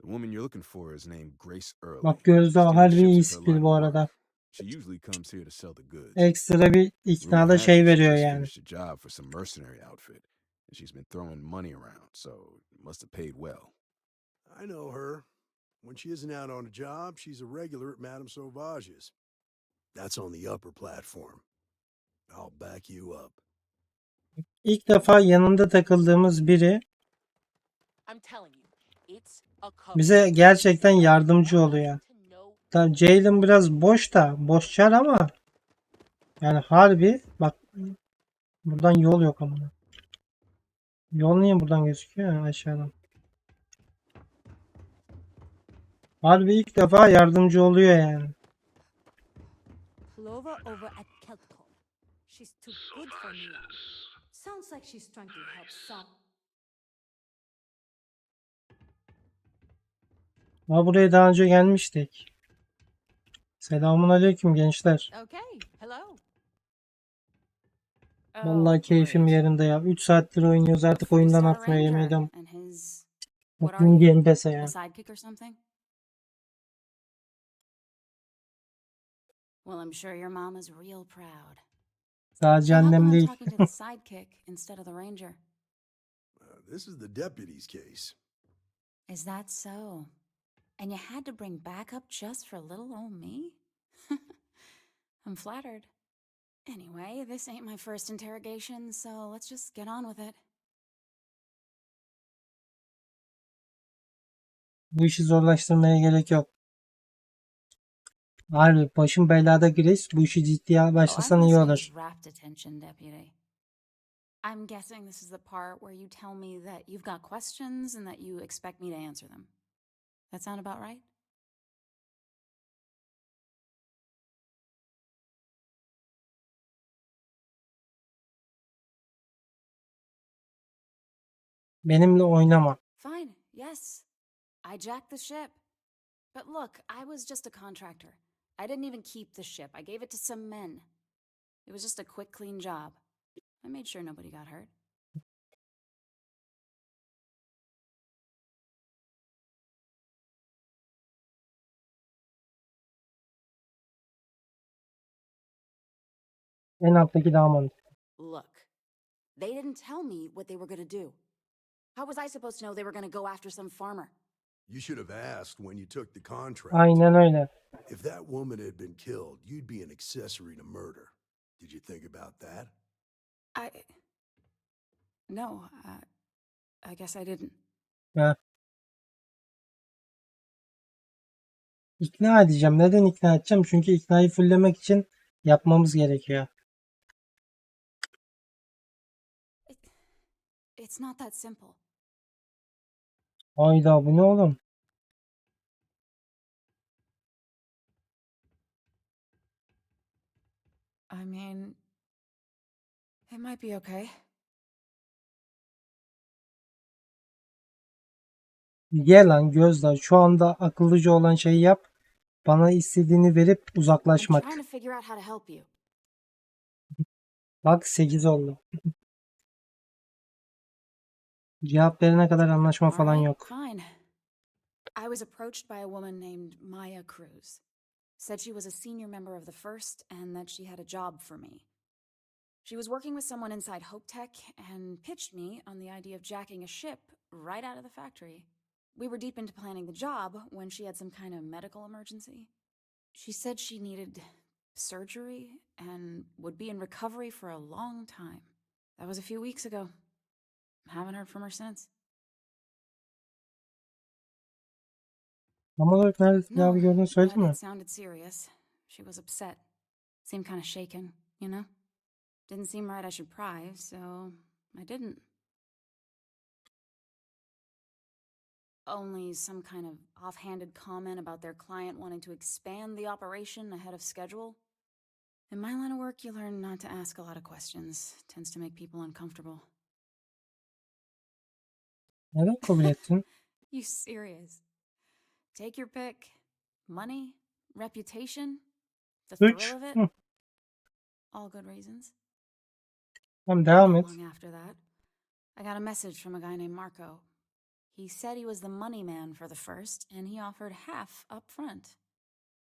The woman you're looking for is named Grace Early. Bak Gözde Stealing harbi iyi ships is her skill line bu of arada. work. She usually comes here to sell the goods. Ekstra bir Rumor iknada has şey it she veriyor just yani. finished a job for some mercenary outfit, and she's been throwing money around, so must have paid well. I know her. When she isn't out on a job, she's a regular at Madame Sauvage's. That's on the upper platform. I'll back you up. İlk defa yanında takıldığımız biri bize gerçekten yardımcı oluyor. Tabii Jalen biraz boş da boşçar ama yani harbi bak buradan yol yok ama. Yol niye buradan gözüküyor ya aşağıdan? Harbi ilk defa yardımcı oluyor yani. Clover over at Keltco. She's too good for me. Sounds like she's trying to help some. Ama buraya daha önce gelmiştik. Selamun aleyküm gençler. Okay, hello. Vallahi keyfim yerinde ya. 3 saattir oynuyoruz artık oyundan atmaya yemin ediyorum. And his Mutluyum Game Pass'e ya. a sidekick or something? Well, I'm sure your mom is real proud. Sadece So how come annem I'm değil. talking to the sidekick instead of the ranger? This is the deputy's case. Is that so? And you had to bring backup just for little old me? I'm flattered. Anyway, this ain't my first interrogation, so let's just get on with it. Bu işi zorlaştırmaya gerek yok. Harbi başım belada Grace. Bu işi ciddiye başlasan iyi olur. Rapt attention, deputy. I'm guessing this is the part where you tell me that you've got questions and that you expect me to answer them. That sound about right? Benimle oynama. Fine, yes. I jacked the ship. But look, I was just a contractor. I didn't even keep the ship. I gave it to some men. It was just a quick, clean job. I made sure nobody got hurt. En alttaki daha mantıklı. Look, they didn't tell me what they were gonna do. How was I supposed to know they were gonna go after some farmer? You should have asked when you took the contract. Aynen öyle. If that woman had been killed, you'd be an accessory to murder. Did you think about that? No, I guess I didn't. Heh. İkna edeceğim. Neden ikna edeceğim? Çünkü iknayı fulllemek için yapmamız gerekiyor. It's not that simple. Hayda bu ne oğlum? I mean, it might be okay. Ye lan Gözda. Şu anda akıllıca olan şeyi yap. Bana istediğini verip I'm uzaklaşmak. trying to figure out how to help you. Bak 8 oldu. Cevap verene kadar anlaşma falan Alright, yok. fine. I was approached by a woman named Maya Cruz. Said she was a senior member of the First and that she had a job for me. She was working with someone inside Hope Tech and pitched me on the idea of jacking a ship right out of the factory. We were deep into planning the job when she had some kind of medical emergency. She said she needed surgery and would be in recovery for a long time. That was a few weeks ago. Haven't heard from her since. Tam olarak nerede No, tedavi gördüğünü söyledi but mi? it sounded serious. She was upset. Seemed kind of shaken, you know? Didn't seem right I should pry, so I didn't. Only some kind of offhanded comment about their client wanting to expand the operation ahead of schedule. In my line of work, you learn not to ask a lot of questions. Tends to make people uncomfortable. Neden kabul ettin? You serious? Take your pick. Money? Reputation? The 3. thrill of it? All good reasons. Tamam devam Not et. long after that, I got a message from a guy named Marco. He said he was the money man for the First, and he offered half up front.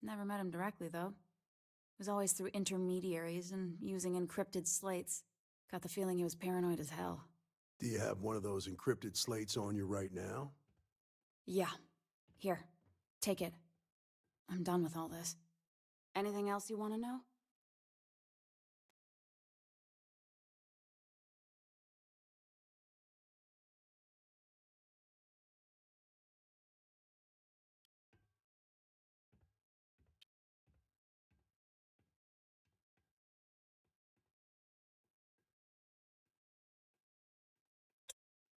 Never met him directly, though. It was always through intermediaries and using encrypted slates. Got the feeling he was paranoid as hell. Do you have one of those encrypted slates on you right now? Yeah. Here. Take it. I'm done with all this. Anything else you want to know?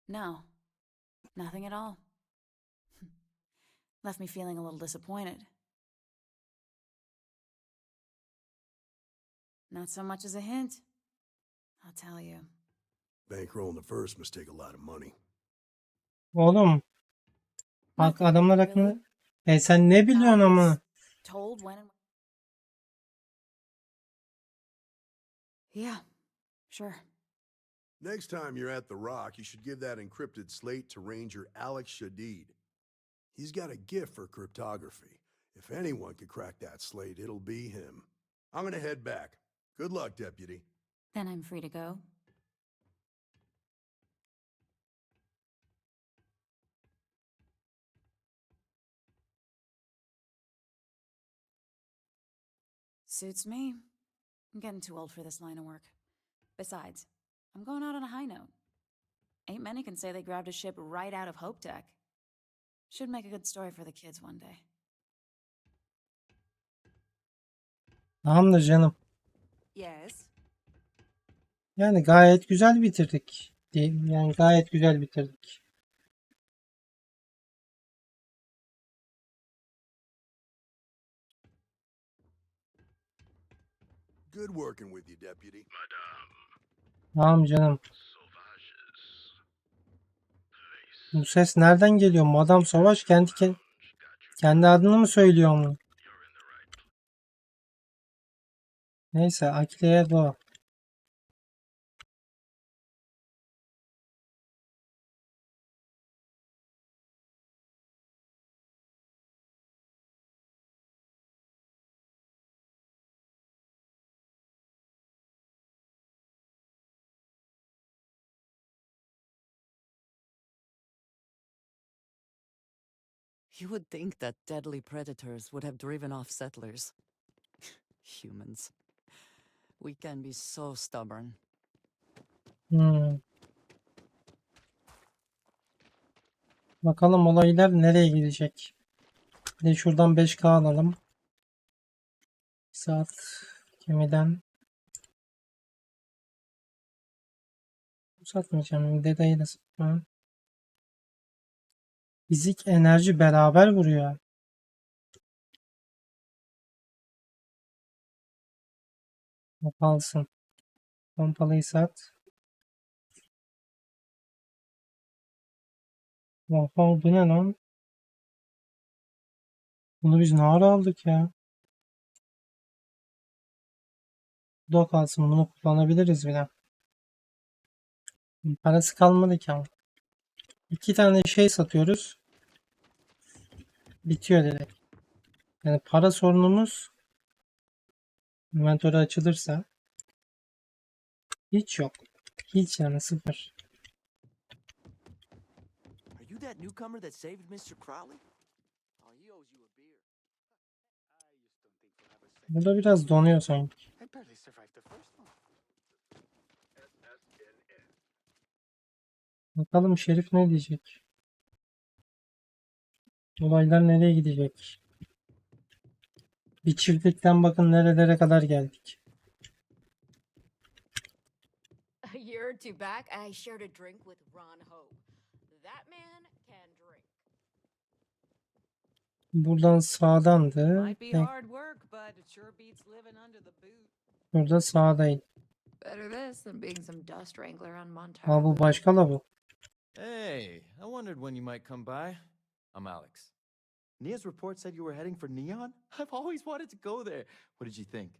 No. Nothing at all. Left me feeling a little disappointed. Not so much as a hint. I'll tell you. Bankrolling the First must take a lot of money. Oğlum. Bak adamlar hakkında. Sen ne biliyorsun ama? Told when and... Yeah, sure. Next time you're at the Rock, you should give that encrypted slate to Ranger Alex Shadid. He's got a gift for cryptography. If anyone could crack that slate, it'll be him. I'm gonna head back. Good luck, Deputy. Then I'm free to go. Suits me. I'm getting too old for this line of work. Besides, I'm going out on a high note. Ain't many can say they grabbed a ship right out of Hope Tech. Should make a good story for the kids one day. Tamamdır canım. Yes. Yani gayet güzel bitirdik. Yani gayet güzel bitirdik. Good working with you, Deputy. Tamam canım. Bu ses nereden geliyor? Madam Savaş kendi adını mı söylüyor mu? Neyse Akile'ye dua. You would think that deadly predators would have driven off settlers. Humans. We can be so stubborn. Bakalım olaylar nereye gidecek. Bir de şuradan 5K alalım. Saat gemiden. Satmayacağım. Detayı da satmam. Fizik enerji beraber vuruyor. O kalsın. Pompalıyı sat. Oha bu ne lan? Bunu biz ne ara aldık ya? Bu da kalsın. Bunu kullanabiliriz bile. Parası kalmadı ki ama. 2 tane şey satıyoruz. Bitiyor direkt. Yani para sorunumuz inventörü açılırsa hiç yok. Hiç yani sıfır. Are you that newcomer that saved Mr. Crowley? Oh, he owes you a beer. Burada biraz donuyor sanki. I barely survived the first one. Bakalım Şerif ne diyecek? Olaylar nereye gidecek? Bir çiftlikten bakın nerelere kadar geldik. A year or two back, I shared a drink with Ron Hope. That man can drink. Buradan sağdandı. Might be hard work, but it sure beats living under the boot. Burada sağdayım. Better this than being some dust wrangler on Aa, bu Montauk. başka la bu. Hey, I wondered when you might come by. I'm Alex. Nia's report said you were heading for Neon? I've always wanted to go there. What did you think?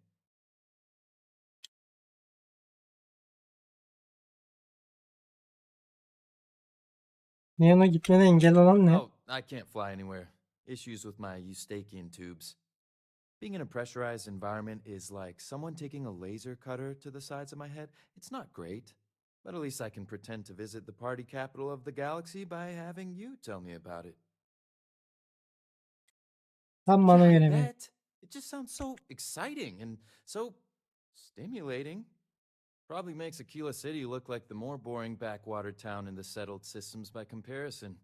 Neon'a gitmene engel olan ne? Oh, I can't fly anywhere. Issues with my Eustachian tubes. Being in a pressurized environment is like someone taking a laser cutter to the sides of my head. It's not great, but at least I can pretend to visit the party capital of the galaxy by having you tell me about it. Tam bana Yeah, I göre bir. bet. It just sounds so exciting and so stimulating. Probably makes Aquila City look like the more boring backwater town in the settled systems by comparison.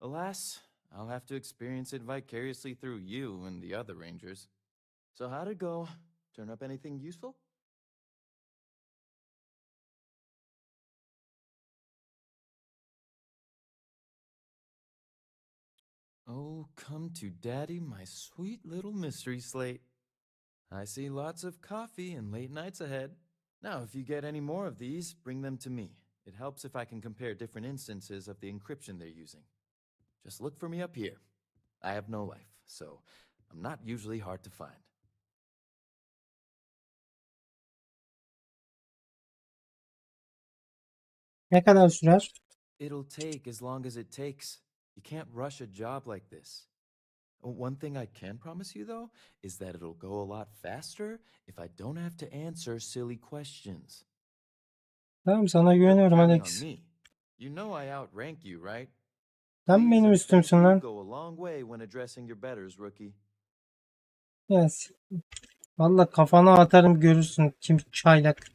Alas, I'll have to experience it vicariously through you and the other rangers. So how'd it go? Turn up anything useful? Oh, come to daddy, my sweet little mystery slate. I see lots of coffee and late nights ahead. Now, if you get any more of these, bring them to me. It helps if I can compare different instances of the encryption they're using. Just look for me up here. I have no life, so I'm not usually hard to find. Ne kadar sürer? It'll take as long as it takes. You can't rush a job like this. One thing I can promise you, though, is that it'll go a lot faster if I don't have to answer silly questions. Tamam sana You're güveniyorum counting on Alex. me. You know I outrank you, right? Sen Please benim and üstümsün thank you lan. go a long way when addressing your betters, rookie. Yes. Valla kafana atarım görürsün kim çaylak.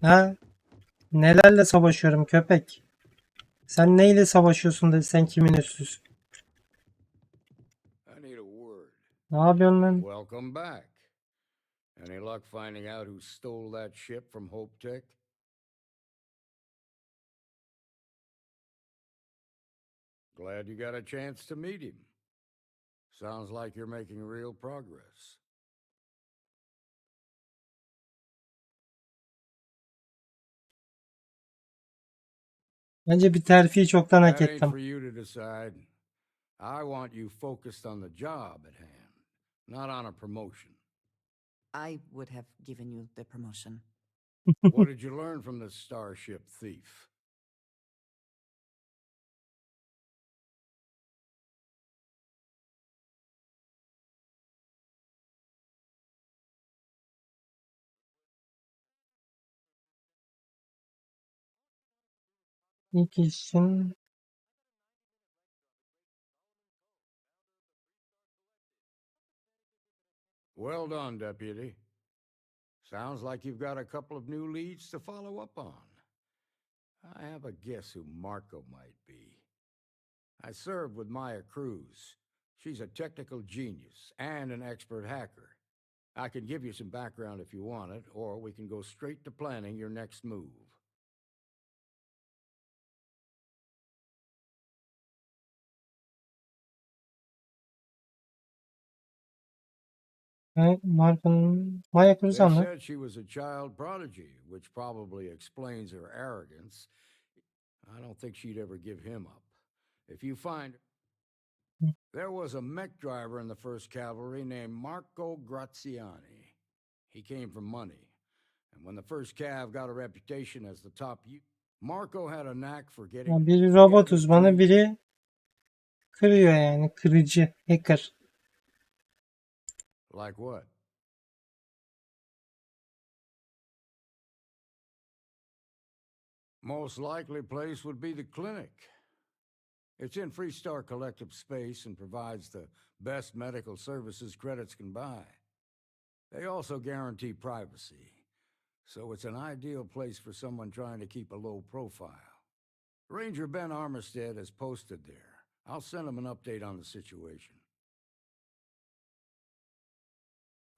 Ha? Nelerle savaşıyorum köpek. Sen neyle savaşıyorsun da sen kimin üstüsün? I need a word. Ne yapıyorsun lan? Welcome back. Any luck finding out who stole that ship from Hope Tech? Glad you got a chance to meet him. Sounds like you're making real progress. Bence bir terfiyi çoktan hak That ain't ettim. for you to decide. I want you focused on the job at hand, not on a promotion. I would have given you the promotion. What did you learn from the Starship thief? İlk işin Well done, Deputy. Sounds like you've got a couple of new leads to follow up on. I have a guess who Marco might be. I served with Maya Cruz. She's a technical genius and an expert hacker. I can give you some background if you want it, or we can go straight to planning your next move. Maya Cruz They anlat. said she was a child prodigy, which probably explains her arrogance. I don't think she'd ever give him up. If you find... There was a mech driver in the 1st Cavalry named Marco Graziani. He came from money. And when the 1st Cav got a reputation as the top... Marco had a knack for getting... Ya biri robot uzmanı, biri kırıyor yani. Kırıcı. Hacker. Like what? Most likely place would be the clinic. It's in Freestar Collective space and provides the best medical services credits can buy. They also guarantee privacy, so it's an ideal place for someone trying to keep a low profile. Ranger Ben Armistead is posted there. I'll send him an update on the situation.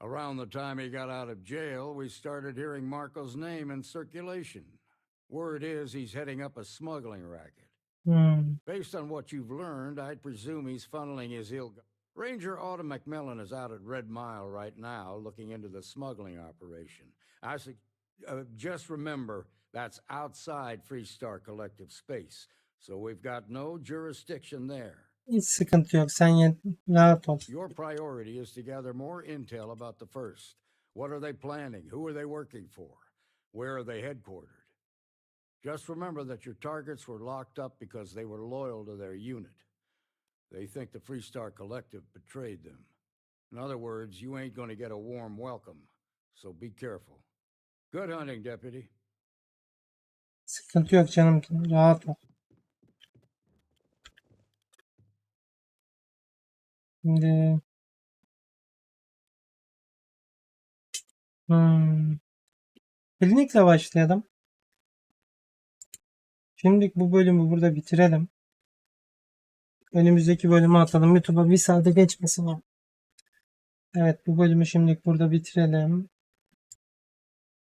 Around the time he got out of jail, we started hearing Marco's name in circulation. Word is he's heading up a smuggling racket. Based on what you've learned, I'd presume he's funneling his Ranger Autumn McMillan is out at Red Mile right now, looking into the smuggling operation. Just remember, that's outside Freestar Collective space, so we've got no jurisdiction there. Hiç sıkıntı yok. Sen rahat ol. Your priority is to gather more intel about the 1st. What are they planning? Who are they working for? Where are they headquartered? Just remember that your targets were locked up because they were loyal to their unit. They think the Freestar Collective betrayed them. In other words, you ain't gonna get a warm welcome, so be careful. Good hunting, Deputy. Sıkıntı yok canım. Rahat ol. Şimdi klinikle başlayalım. Şimdilik bu bölümü burada bitirelim. Önümüzdeki bölümü atalım. YouTube'a bir saate geçmesin o. Evet, bu bölümü şimdilik burada bitirelim.